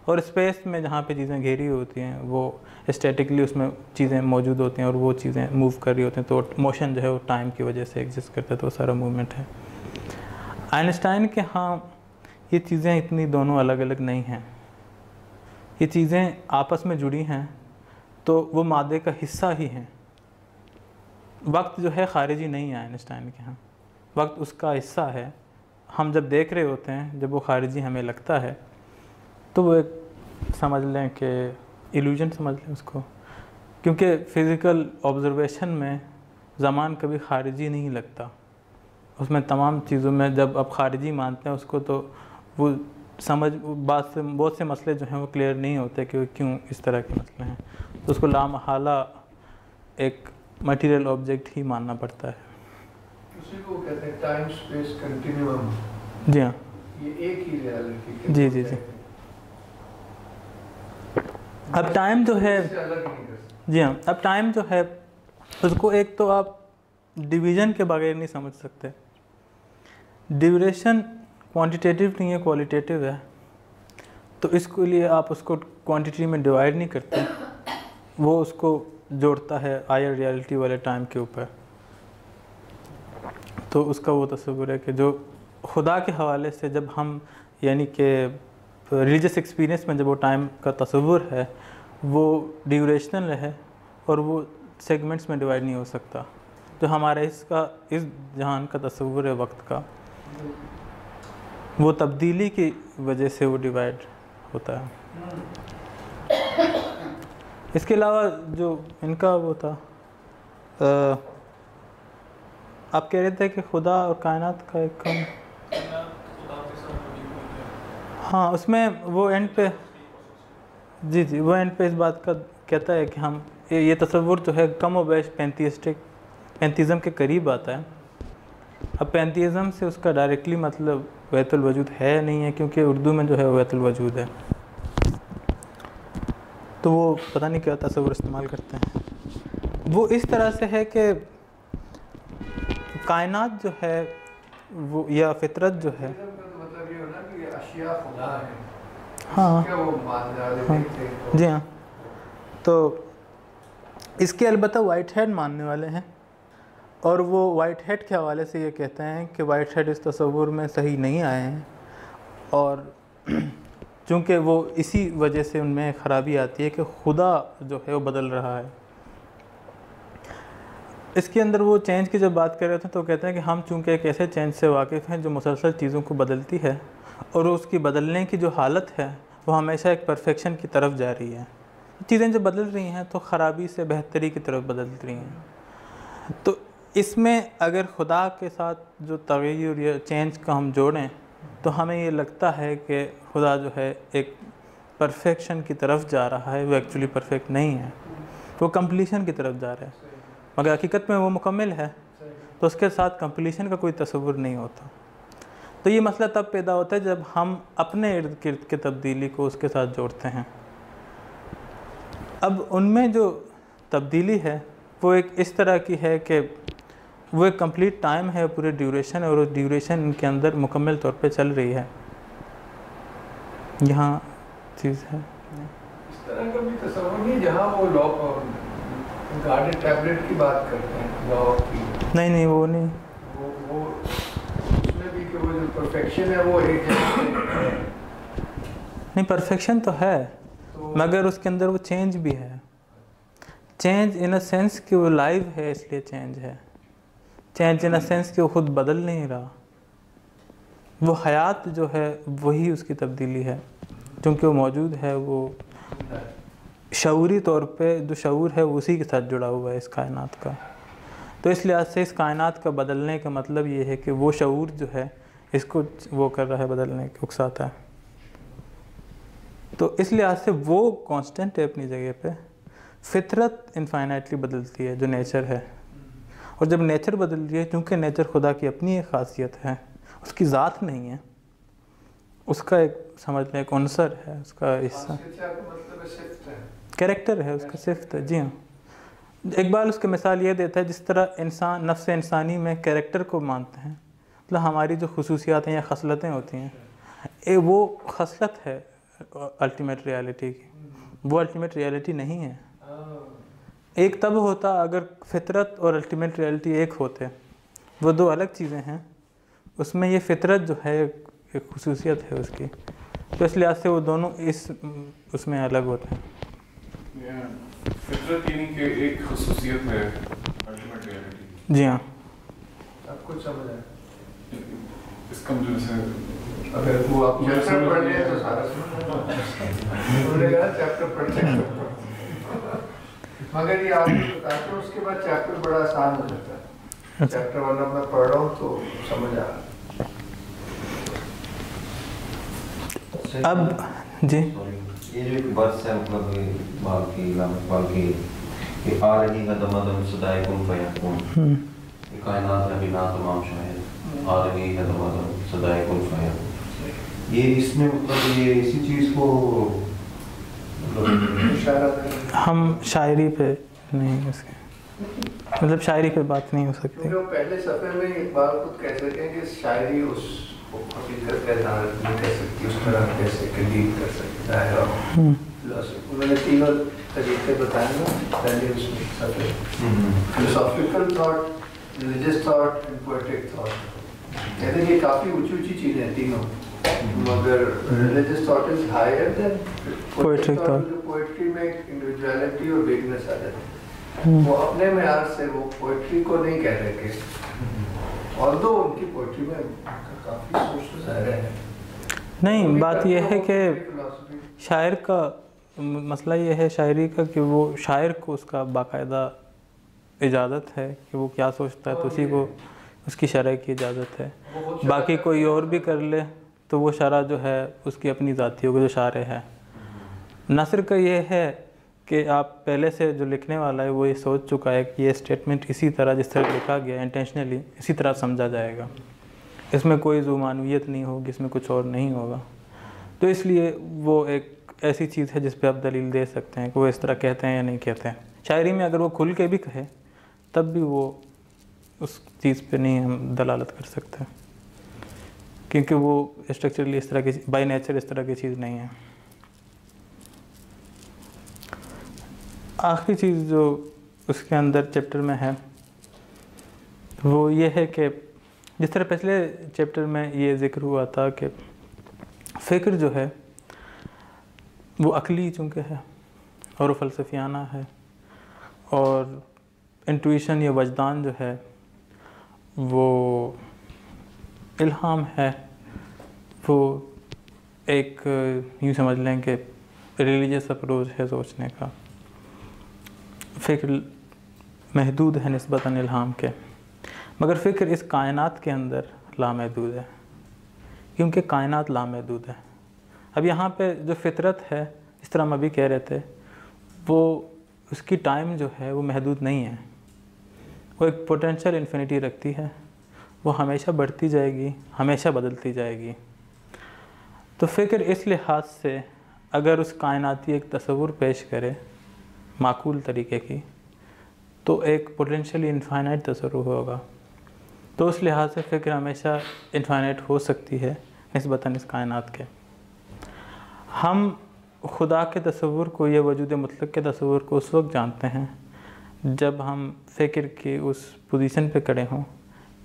और स्पेस में जहाँ पे चीज़ें घेरी हुई हैं वो स्टैटिकली उसमें चीज़ें मौजूद होती हैं और वो चीज़ें मूव कर रही होती हैं, तो मोशन जो है वो टाइम की वजह से एग्जिस्ट करता है, तो सारा मूवमेंट है। आइंस्टाइन के हाँ ये चीज़ें इतनी दोनों अलग अलग नहीं हैं, ये चीज़ें आपस में जुड़ी हैं, तो वो मादे का हिस्सा ही हैं। वक्त जो है ख़ारिजी नहीं है आइंस्टाइन के यहाँ, वक्त उसका हिस्सा है। हम जब देख रहे होते हैं, जब वो ख़ारिजी हमें लगता है, तो वो एक समझ लें कि इल्यूजन समझ लें उसको, क्योंकि फ़िज़िकल ऑब्ज़र्वेशन में ज़मान कभी ख़ारिजी नहीं लगता। उसमें तमाम चीज़ों में जब आप ख़ारिजी मानते हैं उसको, तो वो समझ बात से बहुत से मसले जो हैं वो क्लियर नहीं होते कि क्यों इस तरह के मसले हैं, तो उसको लामहला एक मटेरियल ऑब्जेक्ट ही मानना पड़ता है। उसी को कहते हैं टाइम स्पेस कंटिन्यूम। जी हाँ, ये एक ही रियलिटी। जी जी जी। अब टाइम जो है, जी हाँ, अब टाइम जो है उसको एक तो आप डिवीज़न के बगैर नहीं समझ सकते। ड्यूरेशन क्वांटिटेटिव नहीं है, क्वालिटेटिव है, तो इसके लिए आप उसको क्वांटिटी में डिवाइड नहीं करते, वो उसको जोड़ता है हायर रियलिटी वाले टाइम के ऊपर। तो उसका वो तस्वुर है कि जो खुदा के हवाले से जब हम यानी कि रिलीजियस एक्सपीरियंस में जब वो टाइम का तस्वुर है वो ड्यूरेशनल है और वो सेगमेंट्स में डिवाइड नहीं हो सकता। जो हमारा इस जहान का तस्वुर है वक्त का, वो तब्दीली की वजह से वो डिवाइड होता है। इसके अलावा जो इनका वो था, आप कह रहे थे कि खुदा और कायनात का एक कम, हाँ उसमें वो एंड पे, जी वो एंड पे इस बात का कहता है कि हम ये तस्वुर जो है कम और बेश पैंतीज़म के करीब आता है। अब पैंतीज़म से उसका डायरेक्टली मतलब वहतुल वजूद है नहीं है, क्योंकि उर्दू में जो है वहतुल वजूद है, तो वो पता नहीं क्या तस्वुर इस्तेमाल करते हैं। वो इस तरह से है कि कायनात जो है वो या फितरत जो है, मतलब ये होना कि अशिया खुदा है, हाँ क्या वो मान थे? जी हाँ। तो इसके अलबत्ता वाइट हेड मानने वाले हैं, और वो वाइट हेड के हवाले से ये कहते हैं कि वाइट हेड इस तस्वुर में सही नहीं आए हैं, और चूँकि वो इसी वजह से उनमें ख़राबी आती है कि खुदा जो है वो बदल रहा है। इसके अंदर वो चेंज की जब बात कर रहे थे तो कहते हैं कि हम चूँकि एक ऐसे चेंज से वाकिफ़ हैं जो मुसलसल चीज़ों को बदलती है, और उसकी बदलने की जो हालत है वो हमेशा एक परफेक्शन की तरफ जा रही है। चीज़ें जो बदल रही हैं तो ख़राबी से बेहतरी की तरफ बदल रही हैं। तो इसमें अगर खुदा के साथ जो तग़य्युर या चेंज का हम जोड़ें तो हमें ये लगता है कि खुदा जो है एक परफेक्शन की तरफ जा रहा है, वो एक्चुअली परफेक्ट नहीं है, वो कंप्लीशन की तरफ जा रहा है, मगर हकीकत में वो मुकम्मल है, तो उसके साथ कंप्लीशन का कोई तस्वुर नहीं होता। तो ये मसला तब पैदा होता है जब हम अपने इर्द गिर्द के तब्दीली को उसके साथ जोड़ते हैं। अब उनमें जो तब्दीली है वो एक इस तरह की है कि वो एक कंप्लीट टाइम है, पूरे ड्यूरेशन है, और उस ड्यूरेशन इनके अंदर मुकम्मल तौर पे चल रही है। यहाँ चीज़ है इस तरह का भी तस्वीर नहीं जहाँ वो लॉ गार्डेड टैबलेट की बात करते हैं, लॉ की नहीं वो नहीं, वो उसमें भी कि वो जो परफेक्शन है वो एक नहीं परफेक्शन तो है, तो मगर उसके अंदर वो चेंज भी है। चेंज इन अ सेंस कि वो लाइव है इसलिए चेंज है, चेंज इन अ सेंस कि वो खुद बदल नहीं रहा। वो हयात जो है वही उसकी तब्दीली है, क्योंकि वो मौजूद है, वो शऊरी तौर पे जो शऊर है वो उसी के साथ जुड़ा हुआ है इस कायनात का। तो इस लिहाज से इस कायनात का बदलने का मतलब ये है कि वो शऊर जो है इसको वो कर रहा है, बदलने के उकसाता है। तो इस लिहाज से वो कांस्टेंट है अपनी जगह पे। फितरत इनफाइनाइटली बदलती है जो नेचर है, और जब नेचर बदल रही है, क्योंकि नेचर खुदा की अपनी एक ख़ासियत है, उसकी ज़ात नहीं है, उसका एक समझ लें एक अंसर है, उसका हिस्सा कैरेक्टर है, उसका सिफ्त है। जी हाँ, इकबाल उसकी मिसाल ये देता है जिस तरह इंसान नफ्स इंसानी में कैरेक्टर को मानते हैं, मतलब हमारी जो खुसूसियात हैं या खसलतें होती हैं वो खसलत है अल्टीमेट रियलिटी की, वो अल्टीमेट रियलिटी नहीं है। एक तब होता अगर फितरत और अल्टीमेट रियलिटी एक होते, वो दो अलग चीज़ें हैं। उसमें ये फितरत जो है एक खुसूसियत है उसकी, तो इस लिहाज से वो दोनों इस उसमें अलग होते हैं। फितरत यानी कि एक खुसूसियत है अल्टीमेट रियलिटी। जी हाँ, सब कुछ समझ आया। इसका मुझे से अगर वो आप चैप्टर पढ़ लें तो सारा उन्होंने कहा चैप्टर पढ़ मगर ये आगे बताते हैं उसके बाद चैप्टर बड़ा आसान हो जाता है। चैप्टर वाला मैं पढ़ रहा हूँ तो समझ आ रहा है। अब जी ये जो एक वर्स है मतलब बाकी कि आ रही है दमादम सदाए कुन फयकून, ये कायनात है बिना तमाम शायद आ रही है दमादम सदाए कुन फयकून। ये इसमें मतलब ये इसी चीज़ को हम शायरी पे नहीं उसके मतलब शायरी पे बात नहीं हो सकती। क्योंकि वो पहले सफ़े में इकबाल खुद कह सकें कि शायरी उस हकीकत का इज़हार नहीं कर सकती, उस तरह कैसे कदीम कर सकता है। उन्होंने तीनों तरीके बताए ना पहले उसमें सफ़े, philosophical thought, religious thought and poetic thought. कहते हैं ये काफ़ी ऊंची ऊंची चीज़ें हैं तीनों। मगर religious thought is higher than Poetic thought. Poetry में एक इंडिविजुअलिटी और बिगनेस आ जाती है। वो अपने मेयार से वो पोएट्री को नहीं कह रहे कि ऑल्दो उनकी पोएट्री में काफी सोच ज़ाहिर है। नहीं, बात यह है कि शायर का मसला ये है शायरी का कि वो शायर को उसका बाकायदा इजाज़त है कि वो क्या सोचता है, तो उसी को उसकी शरह की इजाज़त है। बाकी कोई और भी कर ले तो वो शरह जो है उसकी अपनी ज़ाती होगी, जो शायर है। नसर का ये है कि आप पहले से जो लिखने वाला है वो ये सोच चुका है कि ये स्टेटमेंट इसी तरह जिस तरह लिखा गया इंटेंशनली इसी तरह समझा जाएगा, इसमें कोई ज़ुमानवियत नहीं होगी, इसमें कुछ और नहीं होगा। तो इसलिए वो एक ऐसी चीज़ है जिस पे आप दलील दे सकते हैं कि वो इस तरह कहते हैं या नहीं कहते हैं। शायरी में अगर वो खुल के भी कहे तब भी वो उस चीज़ पे नहीं हम दलालत कर सकते, क्योंकि वो स्ट्रक्चरली इस तरह की बाय नेचर इस तरह की चीज़ नहीं है। आखिरी चीज़ जो उसके अंदर चैप्टर में है वो ये है कि जिस तरह पिछले चैप्टर में ये ज़िक्र हुआ था कि फ़िक्र जो है वो अक़ली चूँकि है और फ़लसफ़ियाना है, और इंट्यूशन या वजदान जो है वो इल्हाम है, वो एक यूँ समझ लें कि रिलीजियस अप्रोच है सोचने का। फ़िक्र महदूद है निस्बतन इल्हाम के, मगर फ़िक्र इस कायनात के अंदर लामहदूद है, क्योंकि कायनात लामहदूद है। अब यहाँ पे जो फितरत है, इस तरह हम अभी कह रहे थे, वो उसकी टाइम जो है वो महदूद नहीं है, वो एक पोटेंशियल इन्फिनिटी रखती है, वो हमेशा बढ़ती जाएगी, हमेशा बदलती जाएगी। तो फ़िक्र इस लिहाज से अगर उस कायनाती एक तस्वुर पेश करे माकूल तरीके की, तो एक पोटेंशियली इनफाइनाइट तस्वुर होगा। तो उस लिहाज से फ़िक्र हमेशा इनफाइनाइट हो सकती है निस्बतन इस कायनात के। हम खुदा के तस्वुर को या वजूद मुतलक के तस्वुर को उस वक्त जानते हैं जब हम फ़िक्र की उस पोजीशन पे खड़े हों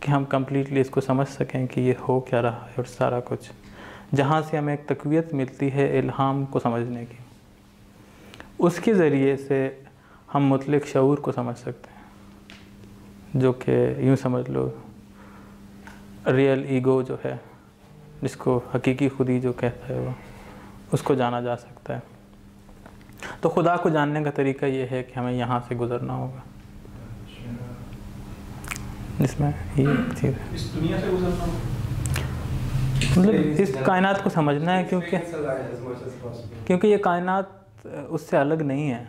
कि हम कम्प्लीटली इसको समझ सकें कि ये हो क्या रहा है और सारा कुछ, जहाँ से हमें एक तक़वियत मिलती है इल्हाम को समझने की। उसके ज़रिए से हम मुतलक शऊर को समझ सकते हैं, जो कि यूँ समझ लो रियल ईगो जो है, जिसको हकीकी खुदी जो कहता है, वो उसको जाना जा सकता है। तो खुदा को जानने का तरीका ये है कि हमें यहाँ से गुज़रना होगा, जिसमें ये चीज़ है, इस दुनिया से गुजरना, मतलब इस कायनात को समझना है, क्योंकि ये कायनात उससे अलग नहीं है।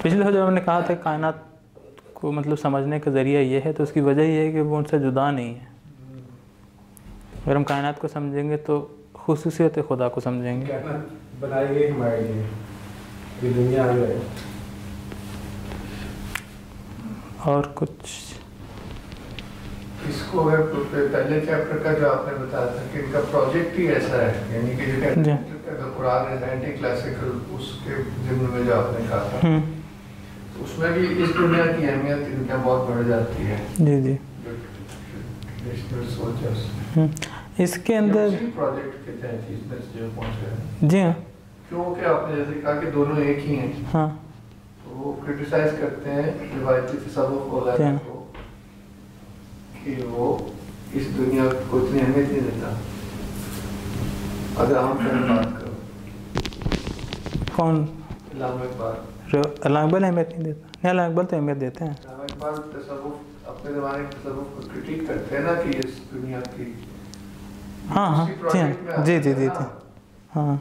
पिछले जब हमने कहा था कायनात को मतलब समझने का ज़रिया ये है, तो उसकी वजह ये है कि वो उनसे जुदा नहीं है। अगर हम कायनात को समझेंगे तो खुसूसियत खुदा को समझेंगे। बनाई गई हमारे लिए ये दुनिया आ गई। और कुछ इसको अगर पहले चैप्टर का जो आपने बताया था कि इनका प्रोजेक्ट ही ऐसा है, यानी कि जो कहते हैं अगर कुरान है एंटी क्लासिकल, उसके जिम्मे में जो आपने कहा था, तो उसमें भी इस दुनिया की अहमियत इनका बहुत बढ़ जाती है। जी जी, इसके अंदर प्रोजेक्ट के तहत इसमें जो पहुंच गए। जी हाँ, क्योंकि आपने जैसे कहा कि दोनों एक ही हैं, हाँ, तो वो क्रिटिसाइज करते हैं रिवायती तसव्वुफ वगैरह को कि वो इस दुनिया को इतनी अहमियत नहीं देता। अगर हम बात करो, कौन इल्हाम इकबाल, अल्लाह इकबाल अहमियत नहीं देता? नहीं, अल्लाह इकबाल तो अहमियत देते हैं। इल्हाम इकबाल तसव्वुफ अपने ज़माने के तसव्वुफ को क्रिटिक करते हैं ना कि इस दुनिया की, हाँ हाँ जी हाँ जी जी जी हाँ,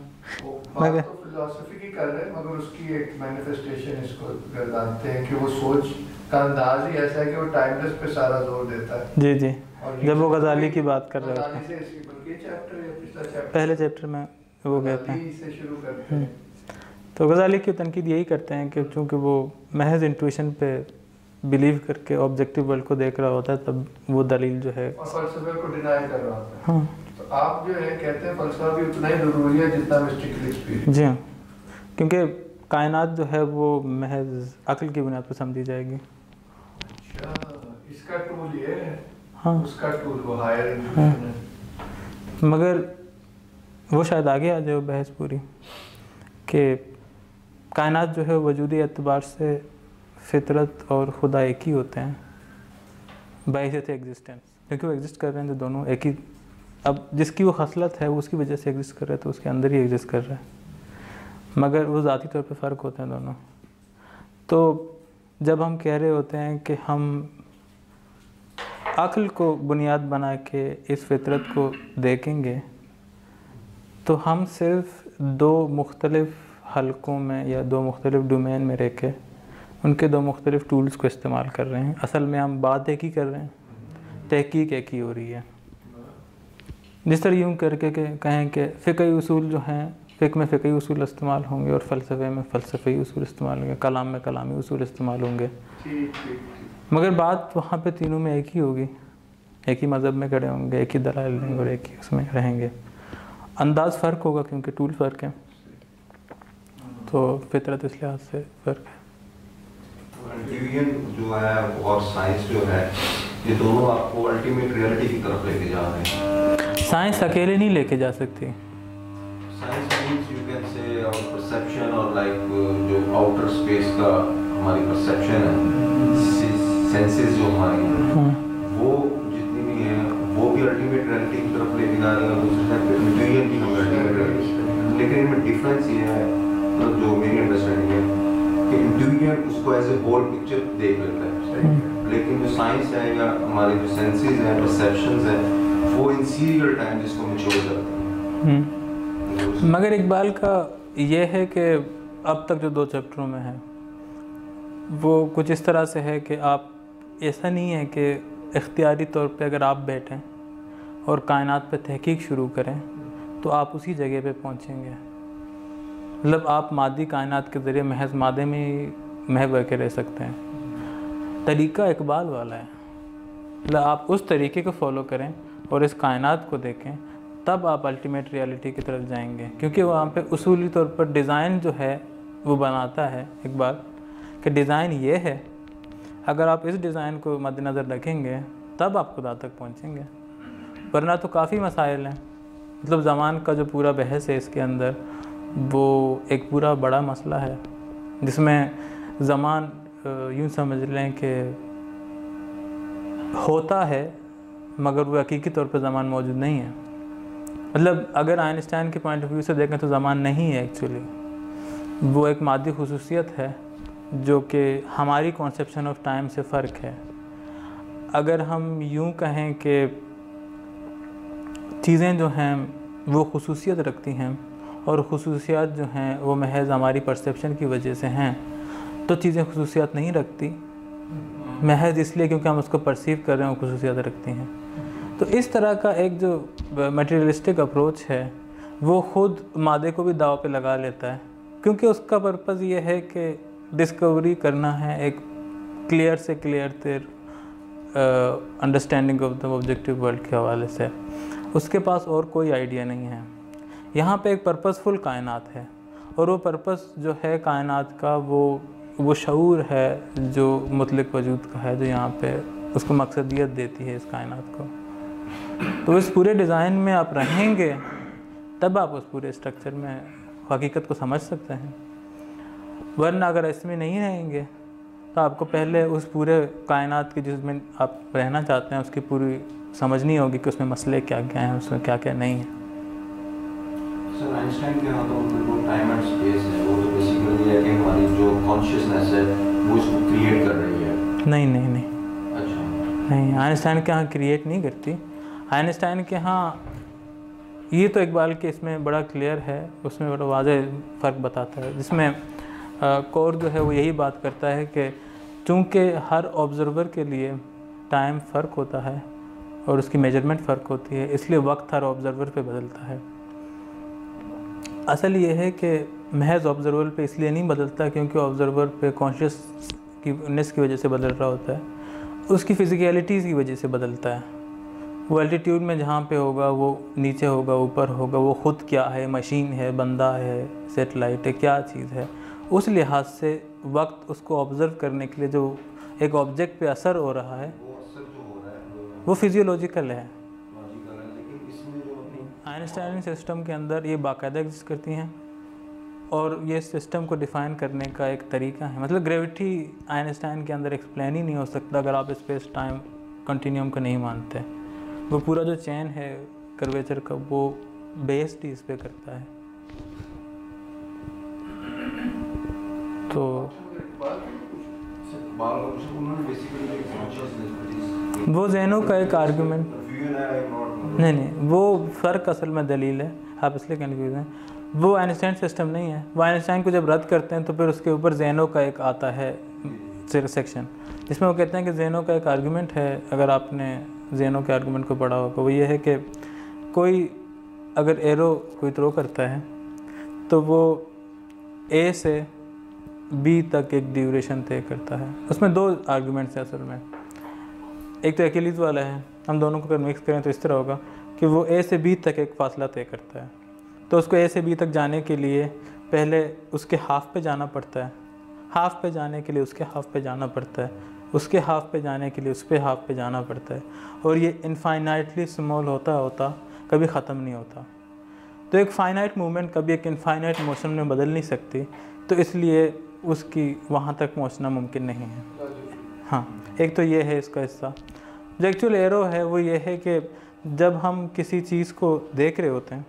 मगर तो फिलॉसफी की कर रहे हैं, मगर उसकी एक मैनिफेस्टेशन इसको गर्दानते हैं कि वो सोच का अंदाज ही ऐसा है कि वो टाइमलेस पे सारा जोर देता है। जी जी, जब वो गज़ाली की बात कर रहे होते हैं, पहले चैप्टर में वो कहते हैं, से शुरू करते हैं। तो गज़ाली की तनकीद यही करते हैं कि चूँकि वो महज इंट्यूशन पे बिलीव करके ऑब्जेक्टिव वर्ल्ड को देख रहा होता है, तब वो दलील जो है और फ़लसफ़े को डिनाई कर रहा होता है। हाँ, तो आप जो है कहते हैं फ़लसफ़ा भी उतना ही ज़रूरी है जितना मिस्टिकल एक्सपीरियंस। जी हाँ, क्योंकि कायनात जो है वो महज अक्ल की बुनियाद पर समझी जाएगी। अच्छा, इसका टूल ये है, हाँ उसका टूल वो हायर इंट्यूशन है। मगर वो शायद आगे आ जाए बहस पूरी कि कायनात जो है वजूदी एतबार से फितरत और खुदा एक ही होते हैं बाइस एग्जिस्टेंस, क्योंकि वो एग्जिस्ट कर रहे हैं तो दोनों एक ही। अब जिसकी वो खसलत है वो उसकी वजह से एग्जिस्ट कर रहा है तो उसके अंदर ही एग्जिस्ट कर रहा है, मगर वो ज़ाती तौर पे फ़र्क होते हैं दोनों। तो जब हम कह रहे होते हैं कि हम अक्ल को बुनियाद बना के इस फितरत को देखेंगे तो हम सिर्फ दो मुख्तलिफ हलकों में या दो मुख्तलिफ डोमेन में रह के उनके दो मुख्तलिफ टूल्स को इस्तेमाल कर रहे हैं। असल में हम बात एक ही कर रहे हैं, तहकीक एक ही हो रही है। जिस तरह यूँ करके कहें कि फ़िक़ही उसूल जो हैं, फ़िक़ह में फ़िक़ही उसूल इस्तेमाल होंगे और फ़लसफ़े में फ़लसफ़ी उसूल इस्तेमाल होंगे, कलाम में कलामी उसूल इस्तेमाल होंगे, मगर बात वहाँ पे तीनों में एक ही होगी। एक ही मज़हब में खड़े होंगे, एक ही दलाइल लेंगे और एक ही उसमें रहेंगे। अंदाज़ फ़र्क होगा क्योंकि टूल फ़र्क है, तो फितरत इस लिहाज से फ़र्क है। इंट्यूशन जो है और साइंस जो है, ये दोनों आपको अल्टीमेट रियलिटी की तरफ लेके जा रहे हैं। साइंस अकेले नहीं लेके जा सकती। Science means you can say our perception और लाइक जो आउटर स्पेस का हमारी परसेप्शन है, सेंसेस जो हमारी हैं, वो जितनी भी हैं वो भी अल्टीमेट रियलिटी की तरफ लेके जा रही है। दूसरी साइड पे इंट्यूशन भी हमें अल्टीमेट रियलिटी, लेकिन इनमें डिफरेंस ये है, मतलब जो मेरी अंडरस्टैंडिंग है कि इंट्यूशन उसको एज ए होल पिक्चर देख लेता है, लेकिन जो साइंस है या हमारे जो सेंसेस हैं, परसेप्शंस हैं, वो इन सीरियल टाइम जिसको मैच्योर करते हैं। मगर इकबाल का ये है कि अब तक जो 2 चैप्टरों में है वो कुछ इस तरह से है कि आप ऐसा नहीं है कि इख्तियारी तौर पे अगर आप बैठें और कायनात पे तहकीक शुरू करें तो आप उसी जगह पे पहुंचेंगे। मतलब आप मादी कायनात के ज़रिए महज मादे में ही महव के रह सकते हैं। तरीक़ा इकबाल वाला है, मतलब आप उस तरीके को फॉलो करें और इस कायनात को देखें, तब आप अल्टीमेट रियलिटी की तरफ जाएंगे। क्योंकि वहाँ पे उसूली तौर पर डिज़ाइन जो है वो बनाता है इकबाल कि डिज़ाइन ये है, अगर आप इस डिज़ाइन को मद्देनज़र रखेंगे तब आप खुदा तक पहुँचेंगे, वरना तो काफ़ी मसाइल हैं। मतलब ज़मान का जो पूरा बहस है इसके अंदर वो एक पूरा बड़ा मसला है जिसमें ज़मान यूँ समझ लें कि होता है मगर वो हकीकी तौर पर ज़मान मौजूद नहीं है। मतलब अगर आइंस्टाइन के पॉइंट ऑफ व्यू से देखें तो ज़मान नहीं है एक्चुअली, वो एक मादी खुसूसियत है जो कि हमारी कॉन्सेप्शन ऑफ टाइम से फ़र्क है। अगर हम यूँ कहें कि चीज़ें जो हैं वो खुसूसियत रखती हैं और खुसूसियात जो हैं वो महज हमारी परसेप्शन की वजह से हैं, तो चीज़ें खुसूसियात नहीं रखती महज इसलिए क्योंकि हम उसको परसीव कर रहे हैं वो खुसूसियात रखती हैं। तो इस तरह का एक जो मटेरियलिस्टिक अप्रोच है वो ख़ुद मादे को भी दाव पे लगा लेता है, क्योंकि उसका पर्पज़ ये है कि डिस्कवरी करना है एक क्लियर से क्लियर तेर understanding of the objective world के हवाले से। उसके पास और कोई आइडिया नहीं है। यहाँ पे एक पर्पसफुल कायनात है और वो पर्पस जो है कायनात का वो शऊर है जो मुतलक वजूद का है, जो यहाँ पे उसको मकसदियत देती है इस कायनात को। तो इस पूरे डिज़ाइन में आप रहेंगे तब आप उस पूरे स्ट्रक्चर में हकीकत को समझ सकते हैं, वरना अगर इसमें नहीं रहेंगे तो आपको पहले उस पूरे कायनात की जिसमें आप रहना चाहते हैं उसकी पूरी समझनी होगी कि उसमें मसले क्या क्या हैं, उसमें क्या क्या नहीं है। सर आइंस्टाइन के यहाँ तो जो टाइम एंड स्पेस है वो तो बेसिकली है कि हमारी जो कॉन्शियसनेस है वो इसको क्रिएट कर रही है। नहीं नहीं नहीं, अच्छा नहीं, आइंस्टाइन के यहाँ क्रिएट नहीं करती। आइंस्टाइन के यहाँ ये तो इकबाल के इसमें बड़ा क्लियर है, उसमें बड़ा वाज़ेह फ़र्क बताता है, जिसमें कोर जो है वो यही बात करता है कि चूँकि हर ऑब्ज़र्वर के लिए टाइम फ़र्क होता है और उसकी मेजरमेंट फ़र्क होती है, इसलिए वक्त हर ऑब्ज़र्वर पे बदलता है। असल ये है कि महज ऑब्ज़र्वर पे इसलिए नहीं बदलता क्योंकि ऑब्ज़र्वर पे कॉन्शियसनेस की वजह से बदल रहा होता है, उसकी फ़िज़िकलिटीज़ की वजह से बदलता है। वो एल्टीट्यूड में जहाँ पे होगा, वो नीचे होगा, ऊपर होगा, वो ख़ुद क्या है, मशीन है, बंदा है, सेटेलाइट है, क्या चीज़ है, उस लिहाज से वक्त उसको ऑब्ज़र्व करने के लिए जो एक ऑब्जेक्ट पे असर हो रहा है वो असर जो हो रहा है वो फिजियोलॉजिकल है। लॉजिकल है, लेकिन इसमें जो आइंस्टाइन सिस्टम के अंदर ये बाकायदा एग्जिस्ट करती हैं और ये सिस्टम को डिफ़ाइन करने का एक तरीका है। मतलब ग्रेविटी आइंस्टाइन के अंदर एक्सप्लेन ही नहीं हो सकता अगर आप स्पेस टाइम कंटिन्यूम को नहीं मानते। वो पूरा जो चेन है कर्वेचर का वो बेस्ड ही इस पे करता है। तो वो ज़ेनो का एक आर्गूमेंट नहीं, वो फ़र्क असल में दलील है, आप इसलिए कन्फ्यूज हैं। वो आइंस्टाइन सिस्टम नहीं है। वो आइंस्टाइन को जब रद्द करते हैं तो फिर उसके ऊपर ज़ेनो का एक आता है सेक्शन, जिसमें वो कहते हैं कि ज़ेनो का एक आर्गूमेंट है, अगर आपने ज़ेनो के आर्गूमेंट को पढ़ा होगा, वो ये है कि कोई अगर एरो कोई थ्रो करता है तो वो ए से बी तक एक ड्यूरेशन तय करता है। उसमें दो आर्गूमेंट्स हैं असल में। एक तो एक्यूलिस वाला है, हम दोनों को अगर मिक्स करें तो इस तरह होगा कि वो ए से बी तक एक फ़ासला तय करता है। तो उसको ए से बी तक जाने के लिए पहले उसके हाफ पे जाना पड़ता है, हाफ पे जाने के लिए उसके हाफ पे जाना पड़ता है, उसके हाफ पे जाने के लिए उस पे हाफ पे जाना पड़ता है, और ये इनफाइनाइटली स्मॉल होता होता कभी ख़त्म नहीं होता। तो एक फ़ाइनाइट मूवमेंट कभी एक इनफाइनाइट मोशन में बदल नहीं सकती, तो इसलिए उसकी वहाँ तक पहुँचना मुमकिन नहीं है। हाँ, एक तो ये है इसका हिस्सा। जो एक्चुअल एरो है वो ये है कि जब हम किसी चीज़ को देख रहे होते हैं,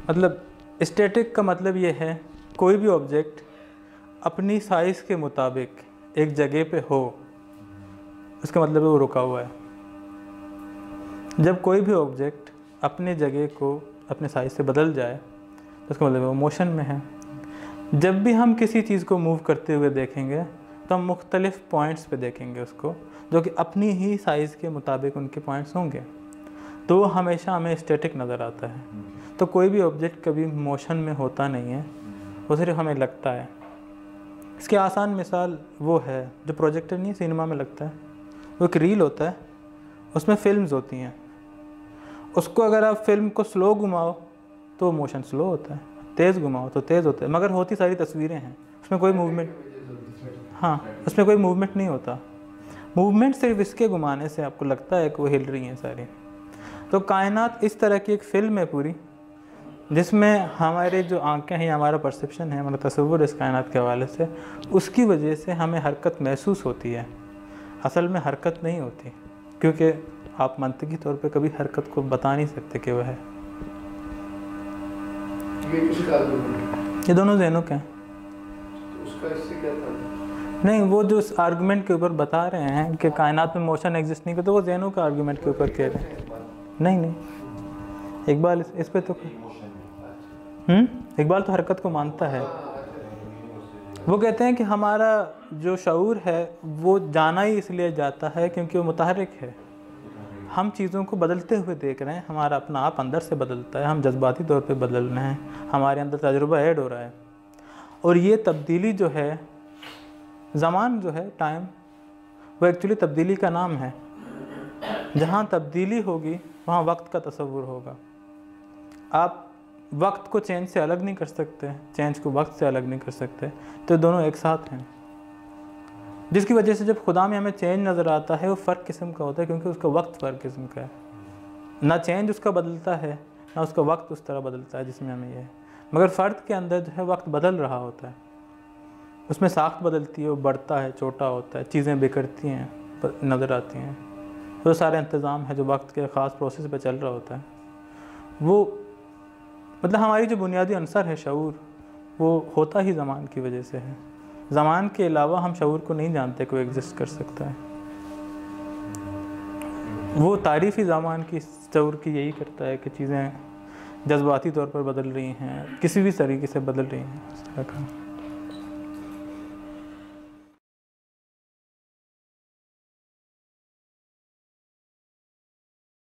मतलब स्टैटिक का मतलब ये है कोई भी ऑब्जेक्ट अपनी साइज़ के मुताबिक एक जगह पे हो, उसका मतलब है वो रुका हुआ है। जब कोई भी ऑब्जेक्ट अपनी जगह को अपने साइज़ से बदल जाए तो उसका मतलब है वो मोशन में है। जब भी हम किसी चीज़ को मूव करते हुए देखेंगे तो हम मुख्तलिफ़ पॉइंट्स पे देखेंगे उसको, जो कि अपनी ही साइज़ के मुताबिक उनके पॉइंट्स होंगे, तो वो हमेशा हमें स्टैटिक नज़र आता है। तो कोई भी ऑब्जेक्ट कभी मोशन में होता नहीं है, वो सिर्फ हमें लगता है। इसकी आसान मिसाल वो है जो प्रोजेक्टर नहीं सिनेमा में लगता है, वो एक रील होता है, उसमें फिल्म्स होती हैं। उसको अगर आप फिल्म को स्लो घुमाओ तो मोशन स्लो होता है, तेज़ घुमाओ तो तेज़ होता है, मगर होती सारी तस्वीरें हैं, उसमें कोई मूवमेंट, हाँ, उसमें कोई मूवमेंट नहीं होता। मूवमेंट सिर्फ इसके घुमाने से आपको लगता है कि वो हिल रही हैं सारी। तो कायनात इस तरह की एक फ़िल्म है पूरी, जिसमें हमारे जो आंखें हैं, हमारा परसेप्शन है, हमारा तस्वुर इस कायनात के हवाले से, उसकी वजह से हमें हरकत महसूस होती है। असल में हरकत नहीं होती, क्योंकि आप मंतकी तौर पे कभी हरकत को बता नहीं सकते कि वह है। ये दोनों ज़ेनो के हैं। उसका इससे क्या था? नहीं, वो जो इस आर्गूमेंट के ऊपर बता रहे हैं कि कायनात में मोशन एग्जिस्ट नहीं करता, वो ज़ेनो का आर्गूमेंट के ऊपर कह रहे हैं। नहीं, इकबाल इस पे तो इकबाल तो हरकत को मानता है। वो कहते हैं कि हमारा जो शऊर है वो जाना ही इसलिए जाता है क्योंकि वो मुतहरिक है। हम चीज़ों को बदलते हुए देख रहे हैं, हमारा अपना आप अंदर से बदलता है, हम जज्बाती तौर पे बदल रहे हैं, हमारे अंदर तजुर्बा ऐड हो रहा है। और ये तब्दीली जो है, ज़मान जो है, टाइम, वो एक्चुअली तब्दीली का नाम है। जहाँ तब्दीली होगी वहाँ वक्त का तसव्वुर होगा। आप वक्त को चेंज से अलग नहीं कर सकते, चेंज को वक्त से अलग नहीं कर सकते, तो दोनों एक साथ हैं। जिसकी वजह से जब खुदा में हमें चेंज नज़र आता है वो फ़र्क किस्म का होता है, क्योंकि उसका वक्त फ़र्क किस्म का है। ना चेंज उसका बदलता है, ना उसका वक्त उस तरह बदलता है जिसमें हमें यह है। मगर फ़र्द के अंदर जो है वक्त बदल रहा होता है, उसमें साख्त बदलती है, वो बढ़ता है, छोटा होता है, चीज़ें बिखरती हैं, नज़र आती हैं। वो सारे इंतज़ाम है जो वक्त के ख़ास प्रोसेस पे चल रहा होता है। वो मतलब हमारी जो बुनियादी अंसर है शऊर, वो होता ही ज़मान की वजह से है। ज़मान के अलावा हम शऊर को नहीं जानते कोई एग्जिस्ट कर सकता है। वो तारीफ़ ही ज़मान की शऊर की यही करता है कि चीज़ें जज्बाती तौर पर बदल रही हैं, किसी भी तरीके से बदल रही हैं, इस तरह का।